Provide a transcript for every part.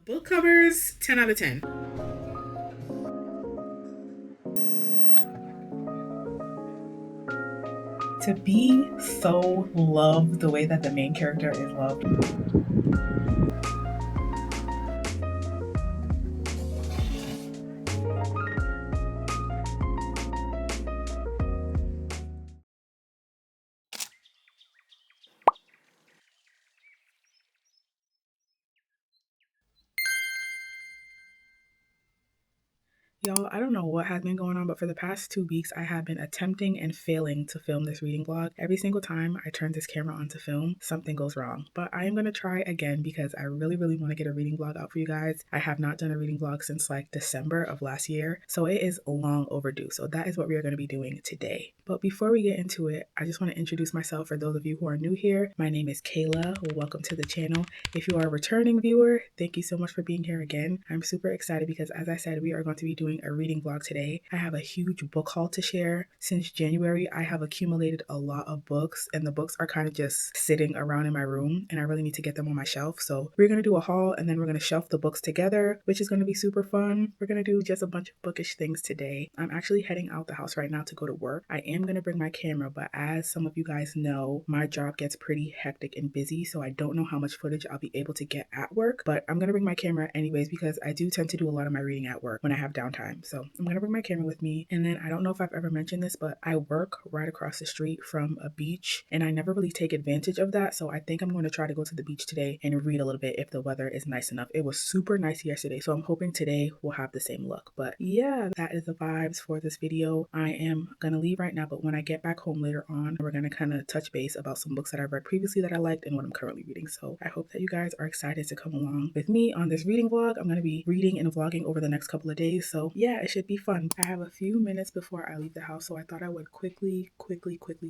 Book covers, 10 out of 10. To be so loved the way that the main character is loved. Y'all, I don't know what has been going on, but for the past 2 weeks, I have been attempting and failing to film this reading vlog. Every single time I turn this camera on to film, something goes wrong. But I am going to try again because I really want to get a reading vlog out for you guys. I have not done a reading vlog since like December of last year, so it is long overdue. So that is what we are going to be doing today. But before we get into it, I just want to introduce myself for those of you who are new here. My name is Kayla. Welcome to the channel. If you are a returning viewer, thank you so much for being here again. I'm super excited because, as I said, we are going to be doing a reading vlog today. I have a huge book haul to share. Since January, I have accumulated a lot of books, and the books are kind of just sitting around in my room, and I really need to get them on my shelf. So we're going to do a haul, and then we're going to shelf the books together, which is going to be super fun. We're going to do just a bunch of bookish things today. I'm actually heading out the house right now to go to work. I am going to bring my camera, but as some of you guys know, my job gets pretty hectic and busy, so I don't know how much footage I'll be able to get at work, but I'm going to bring my camera anyways because I do tend to do a lot of my reading at work when I have downtime. So I'm going to bring my camera with me. And then I don't know if I've ever mentioned this, but I work right across the street from a beach, and I never really take advantage of that. So I think I'm going to try to go to the beach today and read a little bit if the weather is nice enough. It was super nice yesterday, so I'm hoping today will have the same look. But yeah, that is the vibes for this video. I am going to leave right now, but when I get back home later on, we're going to kind of touch base about some books that I read previously that I liked and what I'm currently reading. So I hope that you guys are excited to come along with me on this reading vlog. I'm going to be reading and vlogging over the next couple of days, so yeah, it should be fun. I have a few minutes before I leave the house, so I thought I would quickly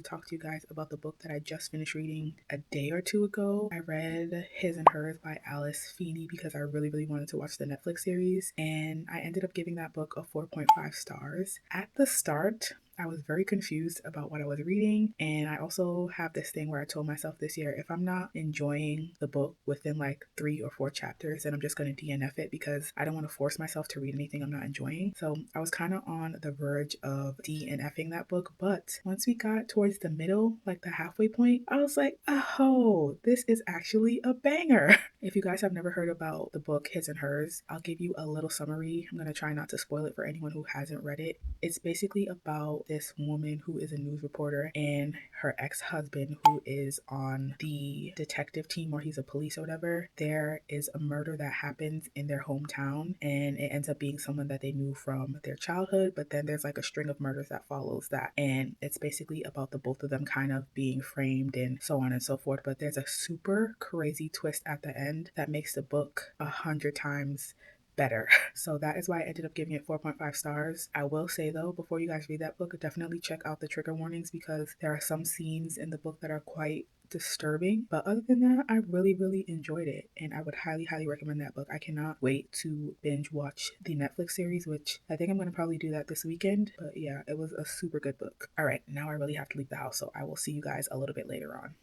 talk to you guys about the book that I just finished reading a day or two ago. I read His and Hers by Alice Feeney because I really wanted to watch the Netflix series, and I ended up giving that book a 4.5 stars. At the start, I was very confused about what I was reading, and I also have this thing where I told myself this year, if I'm not enjoying the book within like 3 or 4 chapters, then I'm just going to DNF it because I don't want to force myself to read anything I'm not enjoying. So I was kind of on the verge of DNFing that book, but once we got towards the middle, like the halfway point, I was like, oh, this is actually a banger. If you guys have never heard about the book His and Hers, I'll give you a little summary. I'm going to try not to spoil it for anyone who hasn't read it. It's basically about this woman who is a news reporter and her ex-husband who is on the detective team, or he's a police or whatever. There is a murder that happens in their hometown, and it ends up being someone that they knew from their childhood, but then there's like a string of murders that follows that, and it's basically about the both of them kind of being framed and so on and so forth. But there's a super crazy twist at the end that makes the book 100 times better. So that is why I ended up giving it 4.5 stars. I will say though, before you guys read that book, definitely check out the trigger warnings because there are some scenes in the book that are quite disturbing. But other than that, I really enjoyed it, and I would highly recommend that book. I cannot wait to binge watch the Netflix series, which I think I'm going to probably do that this weekend. But yeah, it was a super good book. All right, now I really have to leave the house, so I will see you guys a little bit later on.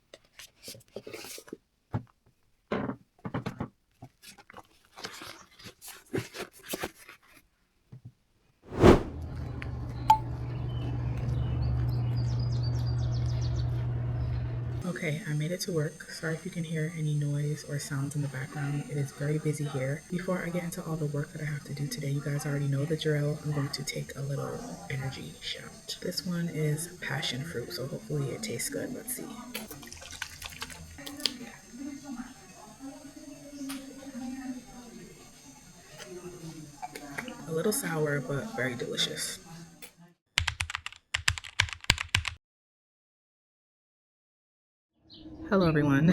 Okay, I made it to work. Sorry if you can hear any noise or sounds in the background. It is very busy here. Before I get into all the work that I have to do today, you guys already know the drill. I'm going to take a little energy shot. This one is passion fruit, so hopefully it tastes good. Let's see. A little sour, but very delicious. Hello everyone.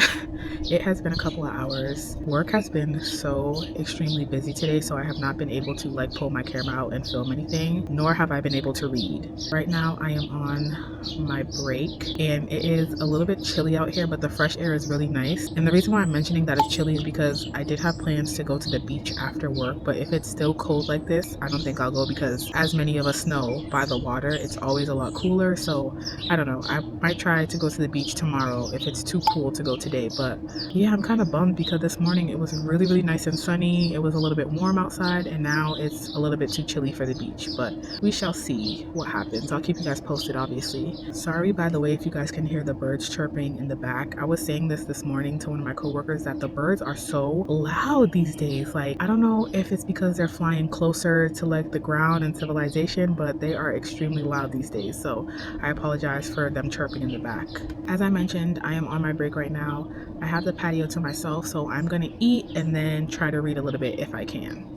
It has been a couple of hours. Work has been so extremely busy today, so I have not been able to like pull my camera out and film anything, nor have I been able to read. Right now I am on my break, and it is a little bit chilly out here, but the fresh air is really nice. And the reason why I'm mentioning that it's chilly is because I did have plans to go to the beach after work, but if it's still cold like this, I don't think I'll go because, as many of us know, by the water it's always a lot cooler. So I don't know, I might try to go to the beach tomorrow. If it's too pool to go today. But yeah, I'm kind of bummed because this morning it was really nice and sunny. It was a little bit warm outside, and now it's a little bit too chilly for the beach. But we shall see what happens. I'll keep you guys posted, obviously. Sorry, by the way, if you guys can hear the birds chirping in the back. I was saying this morning to one of my coworkers that the birds are so loud these days. Like, I don't know if it's because they're flying closer to like the ground and civilization, but they are extremely loud these days. So I apologize for them chirping in the back. As I mentioned, I am on my break right now. I have the patio to myself, so I'm gonna eat and then try to read a little bit if I can.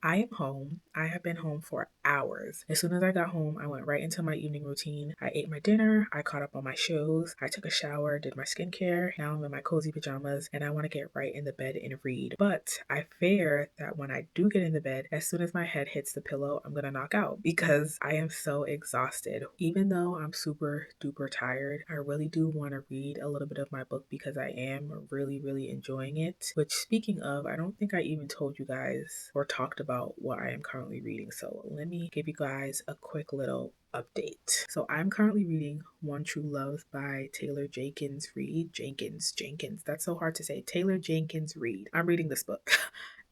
I am home. I have been home for hours. As soon as I got home, I went right into my evening routine. I ate my dinner, I caught up on my shows, I took a shower, did my skincare. Now I'm in my cozy pajamas and I want to get right in the bed and read. But I fear that when I do get in the bed, as soon as my head hits the pillow, I'm going to knock out because I am so exhausted. Even though I'm super duper tired, I really do want to read a little bit of my book because I am really enjoying it. Which, speaking of, I don't think I even told you guys or talked about what I am currently reading. So let me give you guys a quick little update. So I'm currently reading One True Love by Taylor Jenkins Reid. Jenkins. That's so hard to say. Taylor Jenkins Reid. I'm reading this book.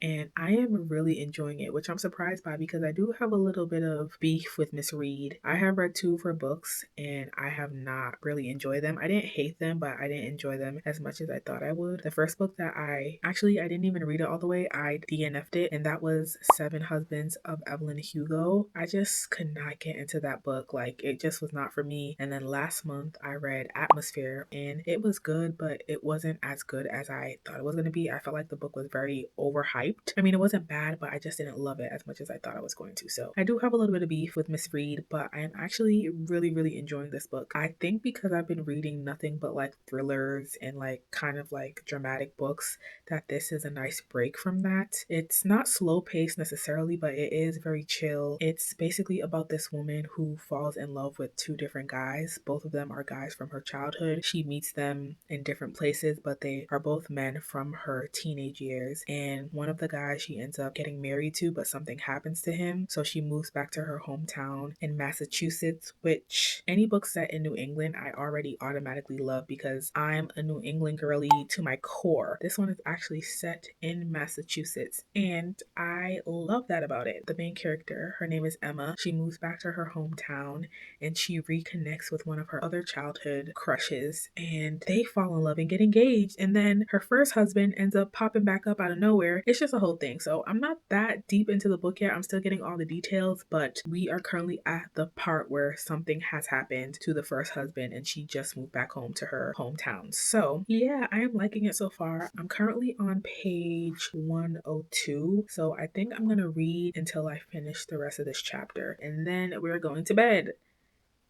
And I am really enjoying it, which I'm surprised by because I do have a little bit of beef with Miss Reid. I have read two of her books and I have not really enjoyed them. I didn't hate them, but I didn't enjoy them as much as I thought I would. The first book that I didn't even read it all the way. I DNF'd it, and that was Seven Husbands of Evelyn Hugo. I just could not get into that book. Like, it just was not for me. And then last month I read Atmosphere and it was good, but it wasn't as good as I thought it was going to be. I felt like the book was very overhyped. I mean, it wasn't bad, but I just didn't love it as much as I thought I was going to. So I do have a little bit of beef with Miss Reid, but I am actually really enjoying this book. I think because I've been reading nothing but like thrillers and like kind of like dramatic books, that this is a nice break from that. It's not slow paced necessarily, but it is very chill. It's basically about this woman who falls in love with two different guys. Both of them are guys from her childhood. She meets them in different places, but they are both men from her teenage years. And one of the guys she ends up getting married to, but something happens to him. So she moves back to her hometown in Massachusetts, which any book set in New England, I already automatically love because I'm a New England girly to my core. This one is actually set in Massachusetts, and I love that about it. The main character, her name is Emma. She moves back to her hometown and she reconnects with one of her other childhood crushes, and they fall in love and get engaged. And then her first husband ends up popping back up out of nowhere. It's just a whole thing. So I'm not that deep into the book yet. I'm still getting all the details, but we are currently at the part where something has happened to the first husband and she just moved back home to her hometown. So yeah, I am liking it so far. I'm currently on page 102. So I think I'm going to read until I finish the rest of this chapter, and then we're going to bed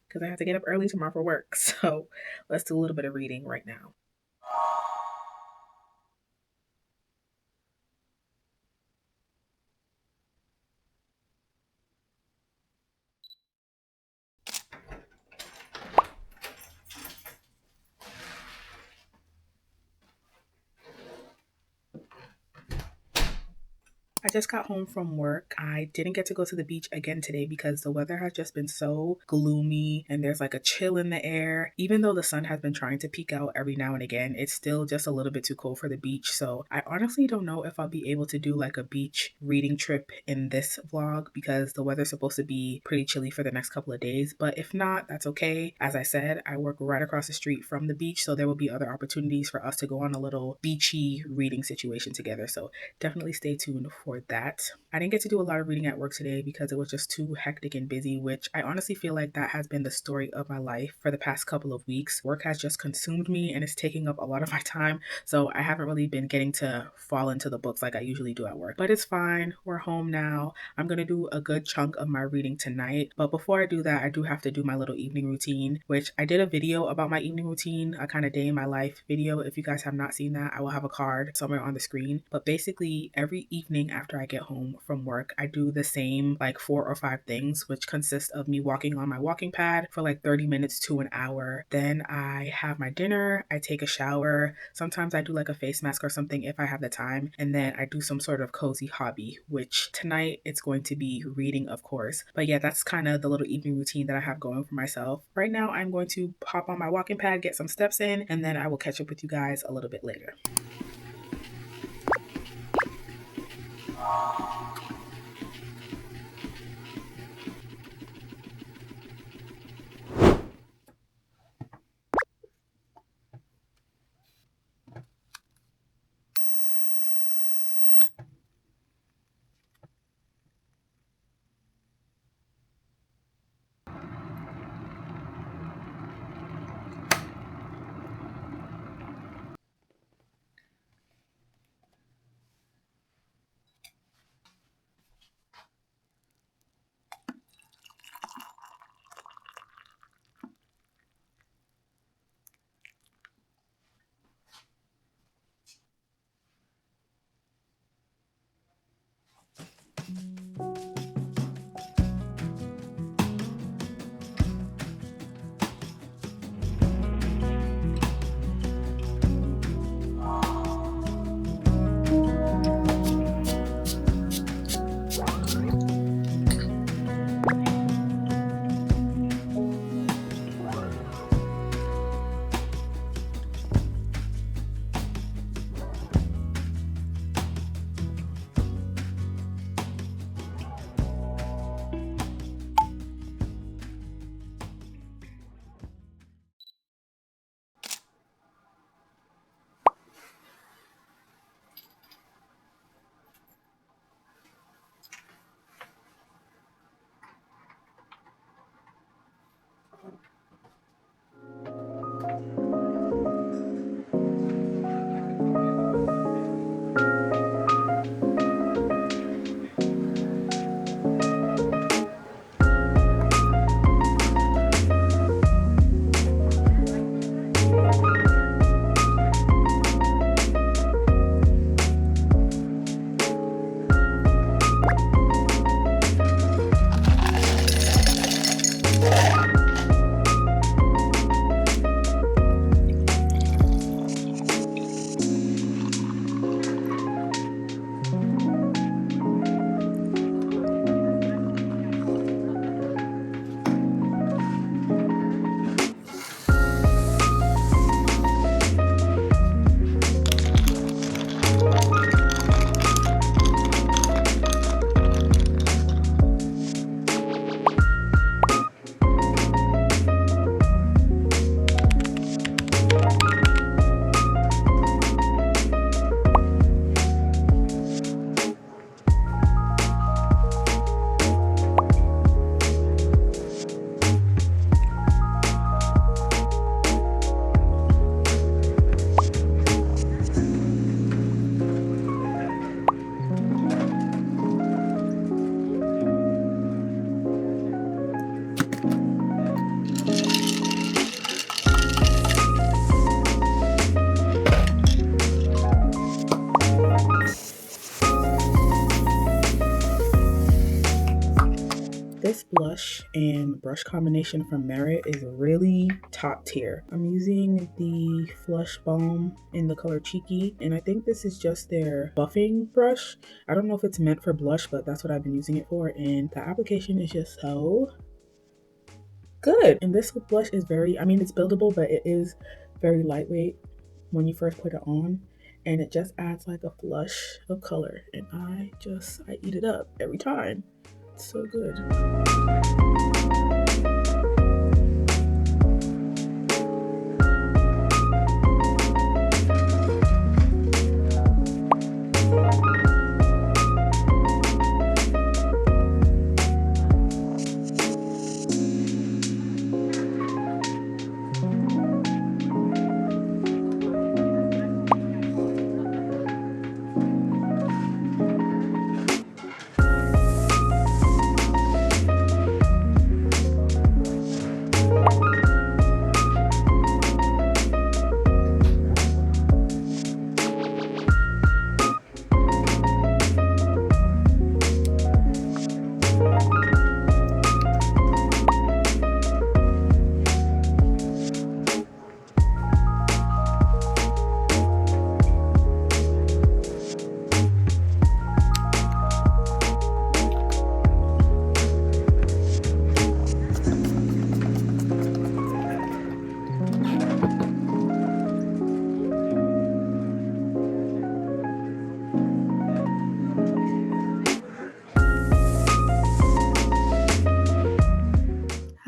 because I have to get up early tomorrow for work. So let's do a little bit of reading right now. I just got home from work. I didn't get to go to the beach again today because the weather has just been so gloomy and there's like a chill in the air. Even though the sun has been trying to peek out every now and again, it's still just a little bit too cold for the beach. So I honestly don't know if I'll be able to do like a beach reading trip in this vlog because the weather's supposed to be pretty chilly for the next couple of days. But if not, that's okay. As I said, I work right across the street from the beach, so there will be other opportunities for us to go on a little beachy reading situation together. So definitely stay tuned for that. I didn't get to do a lot of reading at work today because it was just too hectic and busy, which I honestly feel like that has been the story of my life for the past couple of weeks. Work has just consumed me and it's taking up a lot of my time, so I haven't really been getting to fall into the books like I usually do at work. But it's fine. We're home now. I'm gonna do a good chunk of my reading tonight, but before I do that, I do have to do my little evening routine, which I did a video about my evening routine, a kind of day in my life video. If you guys have not seen that, I will have a card somewhere on the screen. But basically every evening after after I get home from work. I do the same like 4 or 5 things, which consist of me walking on my walking pad for like 30 minutes to an hour. Then I have my dinner, I take a shower. Sometimes I do like a face mask or something if I have the time. And then I do some sort of cozy hobby, which tonight it's going to be reading, of course. But yeah, that's kind of the little evening routine that I have going for myself. Right now, I'm going to hop on my walking pad, get some steps in, and then I will catch up with you guys a little bit later. This blush and brush combination from Merit is really top tier. I'm using the Flush Balm in the color Cheeky, and I think this is just their buffing brush. I don't know if it's meant for blush, but that's what I've been using it for, and the application is just so good. And this blush is very, I mean, it's buildable, but it is very lightweight when you first put it on, and it just adds like a flush of color, and I eat it up every time. It's so good.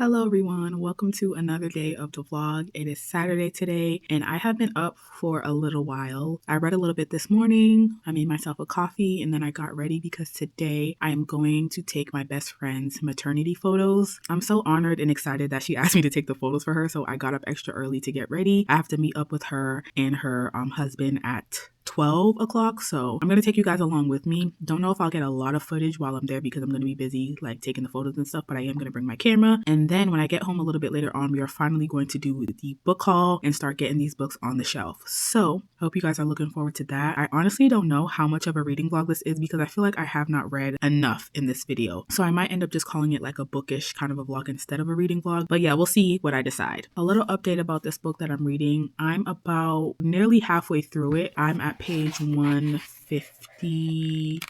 Hello everyone, welcome to another day of the vlog. It is Saturday today and I have been up for a little while. I read a little bit this morning, I made myself a coffee, and then I got ready because today I am going to take my best friend's maternity photos. I'm so honored and excited that she asked me to take the photos for her, so I got up extra early to get ready. I have to meet up with her and her husband at 12 o'clock, so I'm gonna take you guys along with me. Don't know if I'll get a lot of footage while I'm there because I'm gonna be busy like taking the photos and stuff, but I am gonna bring my camera. And then when I get home a little bit later on, we are finally going to do the book haul and start getting these books on the shelf. So I hope you guys are looking forward to that. I honestly don't know how much of a reading vlog this is because I feel like I have not read enough in this video, so I might end up just calling it like a bookish kind of a vlog instead of a reading vlog. But yeah, we'll see what I decide. A little update about this book that I'm reading. I'm about nearly halfway through it. I'm at page 159,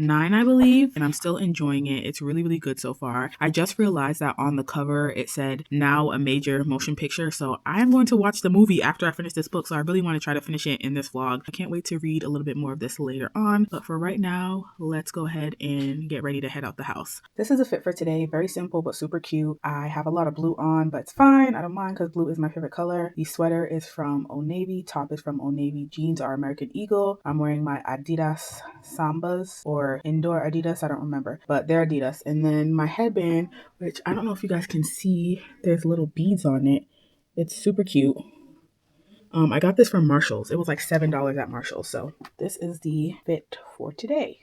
I believe, and I'm still enjoying it. It's really good so far. I just realized that on the cover it said now a major motion picture, so I am going to watch the movie after I finish this book, so I really want to try to finish it in this vlog. I can't wait to read a little bit more of this later on, but for right now, let's go ahead and get ready to head out the house. This is a fit for today. Very simple but super cute. I have a lot of blue on, but it's fine. I don't mind because blue is my favorite color. The sweater is from Old Navy, top is from Old Navy, jeans are American Eagle. I'm wearing my Adidas Sambas or indoor Adidas, I don't remember, but they're Adidas. And then my headband, which I don't know if you guys can see, there's little beads on it. It's super cute. I got this from Marshall's. It was like $7 at Marshall's. So this is the fit for today.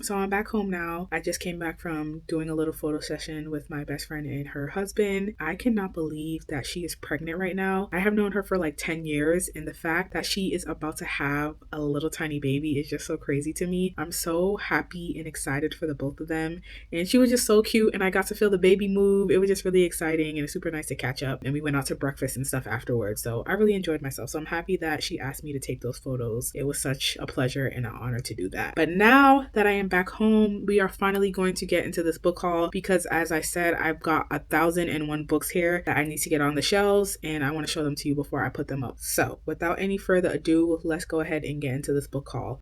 So I'm back home now. I just came back from doing a little photo session with my best friend and her husband. I cannot believe that she is pregnant right now. I have known her for like 10 years, and the fact that she is about to have a little tiny baby is just so crazy to me. I'm so happy and excited for the both of them. And she was just so cute, and I got to feel the baby move. It was just really exciting, and it's super nice to catch up. And we went out to breakfast and stuff afterwards. So I really enjoyed myself. So I'm happy that she asked me to take those photos. It was such a pleasure and an honor to do that. But now that I am back home, we are finally going to get into this book haul because, as I said, I've got 1,001 books here that I need to get on the shelves, and I want to show them to you before I put them up. So without any further ado, let's go ahead and get into this book haul.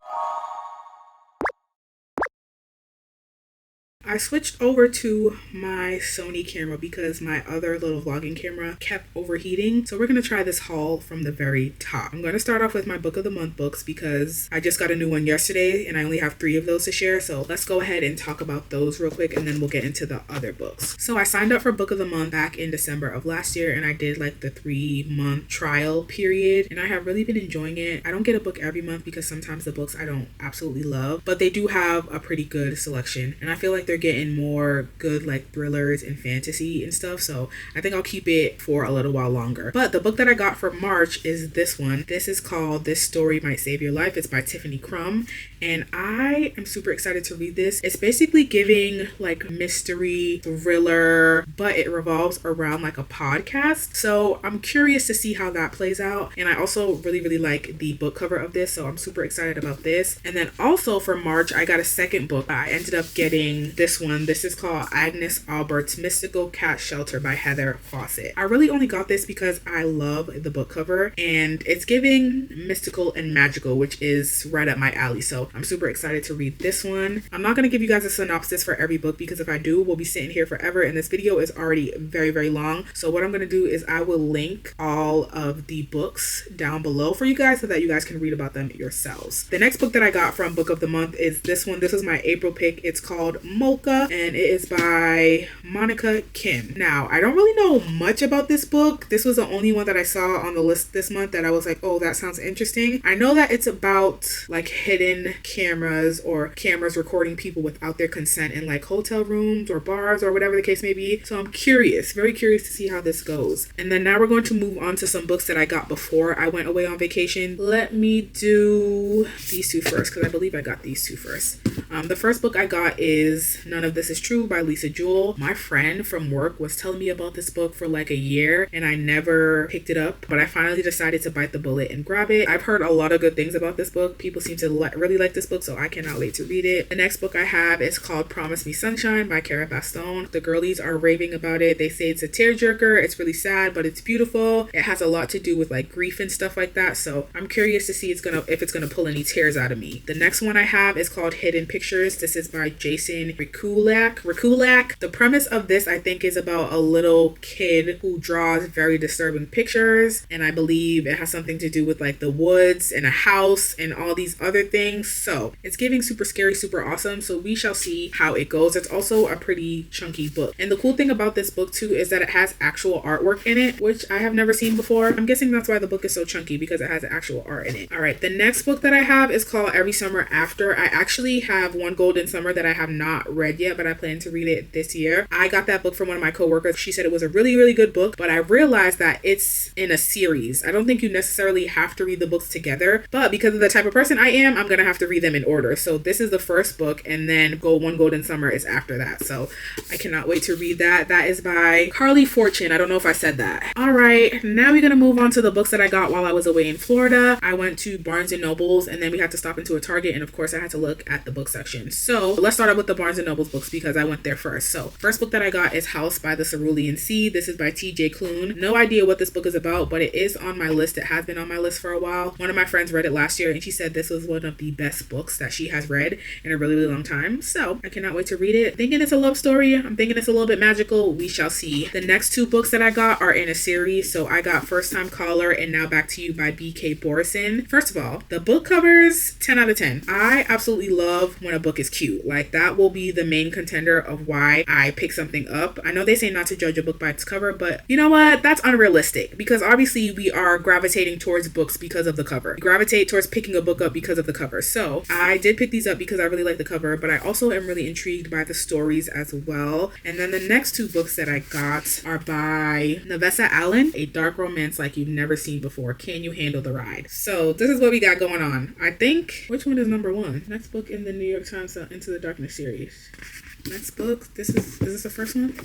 I switched over to my Sony camera because my other little vlogging camera kept overheating. So we're going to try this haul from the very top. I'm going to start off with my book of the month books because I just got a new one yesterday and I only have 3 of those to share. So let's go ahead and talk about those real quick and then we'll get into the other books. So I signed up for book of the month back in December of last year and I did like the 3-month trial period and I have really been enjoying it. I don't get a book every month because sometimes the books I don't absolutely love, but they do have a pretty good selection and I feel like they're getting more good like thrillers and fantasy and stuff, so I think I'll keep it for a little while longer. But the book that I got for March is this one. This is called This Story Might Save Your Life. It's by Tiffany CRUM and I am super excited to read this. It's basically giving like mystery thriller, but it revolves around like a podcast, so I'm curious to see how that plays out. And I also really like the book cover of this, so I'm super excited about this. And then also for March I got a second book. I ended up getting this one. This is called Agnes AUBERT'S Mystical Cat Shelter by Heather Fawcett. I really only got this because I love the book cover and it's giving mystical and magical, which is right up my alley, so I'm super excited to read this one. I'm not going to give you guys a synopsis for every book because if I do, we'll be sitting here forever and this video is already very long. So what I'm going to do is I will link all of the books down below for you guys so that you guys can read about them yourselves. The next book that I got from book of the month is this one. This is my April pick. It's called MOLKA MOLKA, and it is by Monika Kim. Now, I don't really know much about this book. This was the only one that I saw on the list this month that I was like, oh, that sounds interesting. I know that it's about like hidden cameras or cameras recording people without their consent in like hotel rooms or bars or whatever the case may be. So I'm curious, very curious to see how this goes. And then now we're going to move on to some books that I got before I went away on vacation. Let me do these two first because I believe I got these two first. The first book I got is None of This Is True by Lisa Jewell. My friend from work was telling me about this book for like a year and I never picked it up, but I finally decided to bite the bullet and grab it. I've heard a lot of good things about this book. People seem to really like this book, so I cannot wait to read it. The next book I have is called Promise Me Sunshine by CARA BASTON. The girlies are raving about it. They say it's a tearjerker. It's really sad, but it's beautiful. It has a lot to do with like grief and stuff like that, so I'm curious to see if it's gonna pull any tears out of me. The next one I have is called Hidden Pictures. This is by Jason REKULAK. The premise of this, I think, is about a little kid who draws very disturbing pictures, and I believe it has something to do with like the woods and a house and all these other things. So it's giving super scary, super awesome, so we shall see how it goes. It's also a pretty chunky book, and the cool thing about this book too is that it has actual artwork in it, which I have never seen before. I'm guessing that's why the book is so chunky, because it has actual art in it. All right, the next book that I have is called Every Summer After. I actually have One Golden Summer that I have not read yet, but I plan to read it this year. I got that book from one of my coworkers. She said it was a really, really good book, but I realized that it's in a series. I don't think you necessarily have to read the books together, but because of the type of person I am, I'm gonna have to read them in order. So this is the first book, and then One Golden Summer is after that. So I cannot wait to read that. That is by Carley Fortune. I don't know if I said that. All right, now we're gonna move on to the books that I got while I was away in Florida. I went to Barnes & Noble's, and then we had to stop into a Target, and of course I had to look at the book section. So let's start out with the Barnes & Noble's books because I went there first. So first book that I got is House by the Cerulean Sea. This is by T.J. KLUNE. No idea what this book is about, but it is on my list. It has been on my list for a while. One of my friends read it last year, and she said this was one of the best books that she has read in a really, really long time. So I cannot wait to read it. Thinking it's a love story. I'm thinking it's a little bit magical. We shall see. The next two books that I got are in a series. So I got First Time Caller and Now Back to You by B.K. Borison. First of all, the book covers 10 out of 10. I absolutely love when a book is cute. Like, that will be the main contender of why I pick something up. I know they say not to judge a book by its cover, but you know what? That's unrealistic, because obviously we are gravitating towards books because of the cover. We gravitate towards picking a book up because of the cover. So I did pick these up because I really like the cover, but I also am really intrigued by the stories as well. And then the next two books that I got are by NAVESSA Allen, A Dark Romance Like You've Never Seen Before. Can You Handle the Ride? So this is what we got going on. I think, which one is number one? Next book in the New York Times Into the Darkness series. Next book, is this the first one?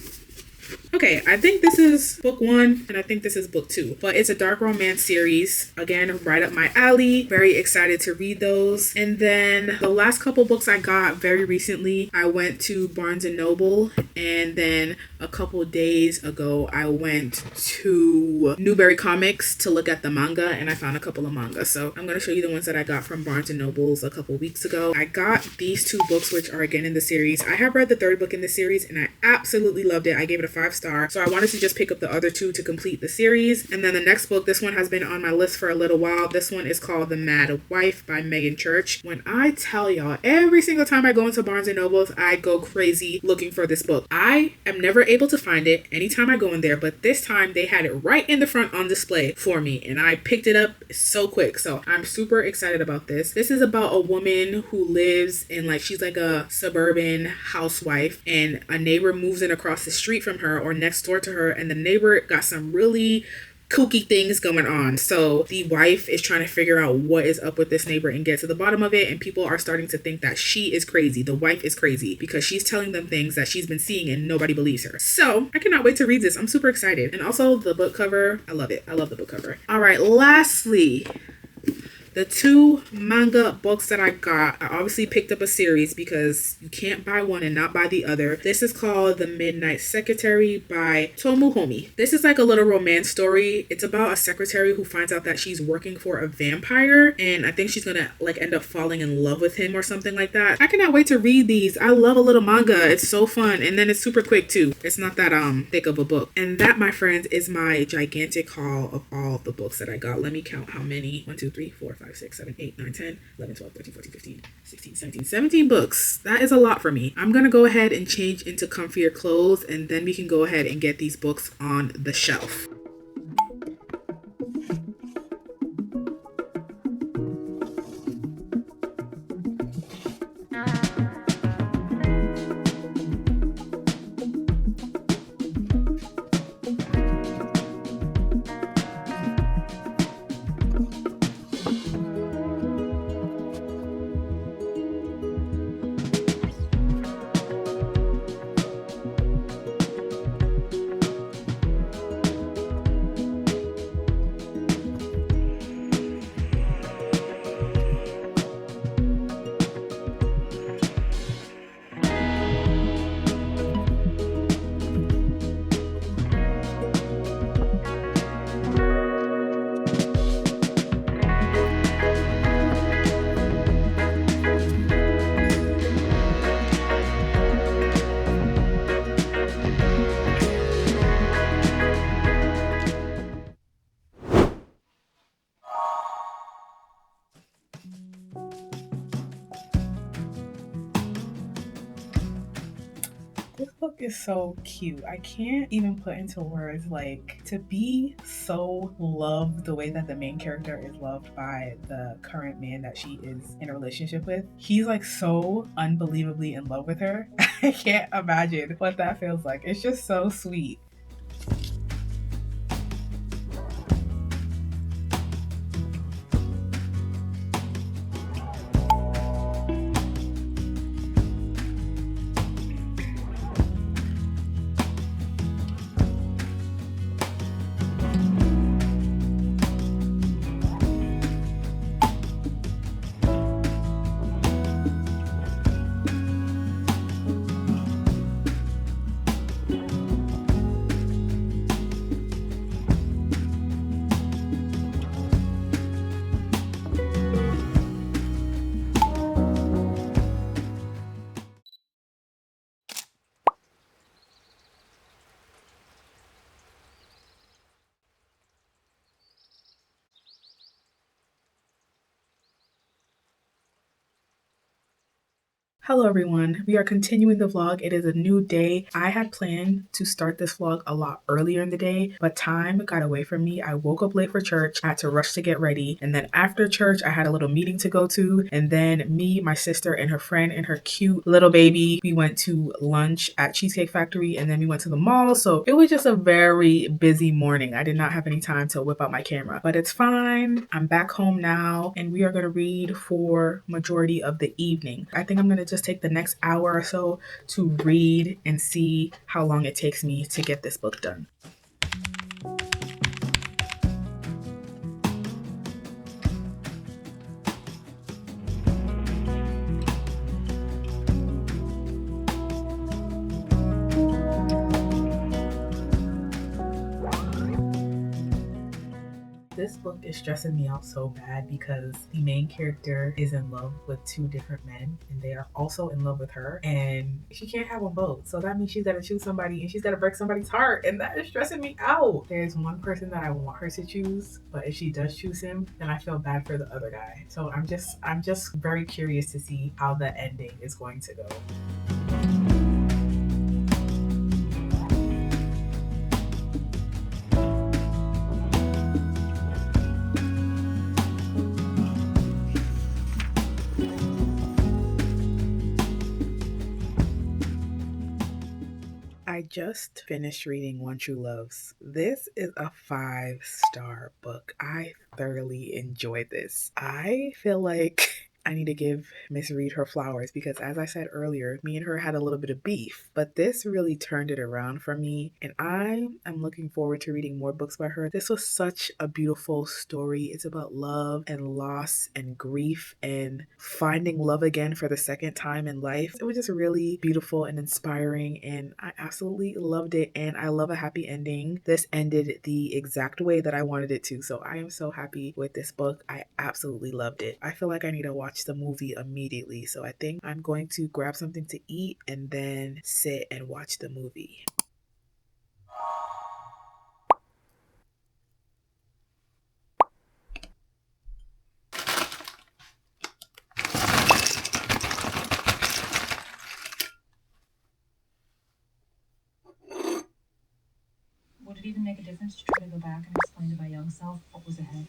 Okay, I think this is book one, and I think this is book two, but it's a dark romance series. Again, right up my alley. Very excited to read those. And then the last couple books I got very recently, I went to Barnes & Noble, and then a couple days ago, I went to Newberry Comics to look at the manga, and I found a couple of manga. So I'm going to show you the ones that I got from Barnes & Noble's a couple weeks ago. I got these two books, which are again in the series. I have read the third book in the series, and I absolutely loved it. I gave it a 5-star. So I wanted to just pick up the other two to complete the series. And then the next book, this one has been on my list for a little while. This one is called The Mad Wife by Megan Church. When I tell y'all, every single time I go into Barnes & Noble's, I go crazy looking for this book. I am never able to find it anytime I go in there, but this time they had it right in the front on display for me, and I picked it up so quick. So I'm super excited about this. This is about a woman who lives in, like, she's like a suburban housewife, and a neighbor moves in across the street from her or next door to her, and the neighbor got some really kooky things going on. So the wife is trying to figure out what is up with this neighbor and get to the bottom of it, and people are starting to think that she is crazy. The wife is crazy because she's telling them things that she's been seeing and nobody believes her. So I cannot wait to read this. I'm super excited. And also the book cover, I love it. I love the book cover. All right, lastly, the two manga books that I got, I obviously picked up a series because you can't buy one and not buy the other. This is called The Midnight Secretary by Tomohomi. This is like a little romance story. It's about a secretary who finds out that she's working for a vampire, and I think she's gonna like end up falling in love with him or something like that. I cannot wait to read these. I love a little manga. It's so fun, and then it's super quick too. It's not that thick of a book. And that, my friends, is my gigantic haul of all the books that I got. Let me count how many. 1, 2, 3, 4, 5, 5, 6, 7, 8, 9, 10, 11, 12, 13, 14, 15, 16, 17, 17 books. That is a lot for me. I'm gonna go ahead and change into comfier clothes, and then we can go ahead and get these books on the shelf. This book is so cute. I can't even put into words, like, to be so loved the way that the main character is loved by the current man that she is in a relationship with. He's like so unbelievably in love with her. I can't imagine what that feels like. It's just so sweet. Hello everyone, we are continuing the vlog. It is a new day. I had planned to start this vlog a lot earlier in the day, but time got away from me. I woke up late for church, I had to rush to get ready, and then after church I had a little meeting to go to, and then me, my sister, and her friend and her cute little baby, we went to lunch at Cheesecake Factory, and then we went to the mall. So it was just a very busy morning. I did not have any time to whip out my camera, but it's fine. I'm back home now, and we are going to read for majority of the evening. I think I'm going to just take the next hour or so to read and see how long it takes me to get this book done. This book is stressing me out so bad because the main character is in love with two different men and they are also in love with her, and she can't have them both. So that means she's got to choose somebody and she's got to break somebody's heart, and that is stressing me out. There's one person that I want her to choose, but if she does choose him, then I feel bad for the other guy. So I'm just very curious to see how the ending is going to go. I just finished reading One True Loves. This is a 5-star book. I thoroughly enjoyed this. I feel like I need to give Miss Reed her flowers because, as I said earlier, me and her had a little bit of beef, but this really turned it around for me, and I am looking forward to reading more books by her. This was such a beautiful story. It's about love and loss and grief and finding love again for the second time in life. It was just really beautiful and inspiring, and I absolutely loved it, and I love a happy ending. This ended the exact way that I wanted it to, so I am so happy with this book. I absolutely loved it. I feel like I need to watch the movie immediately, so I think I'm going to grab something to eat and then sit and watch the movie. even make a difference to try to go back and explain to my young self what was ahead?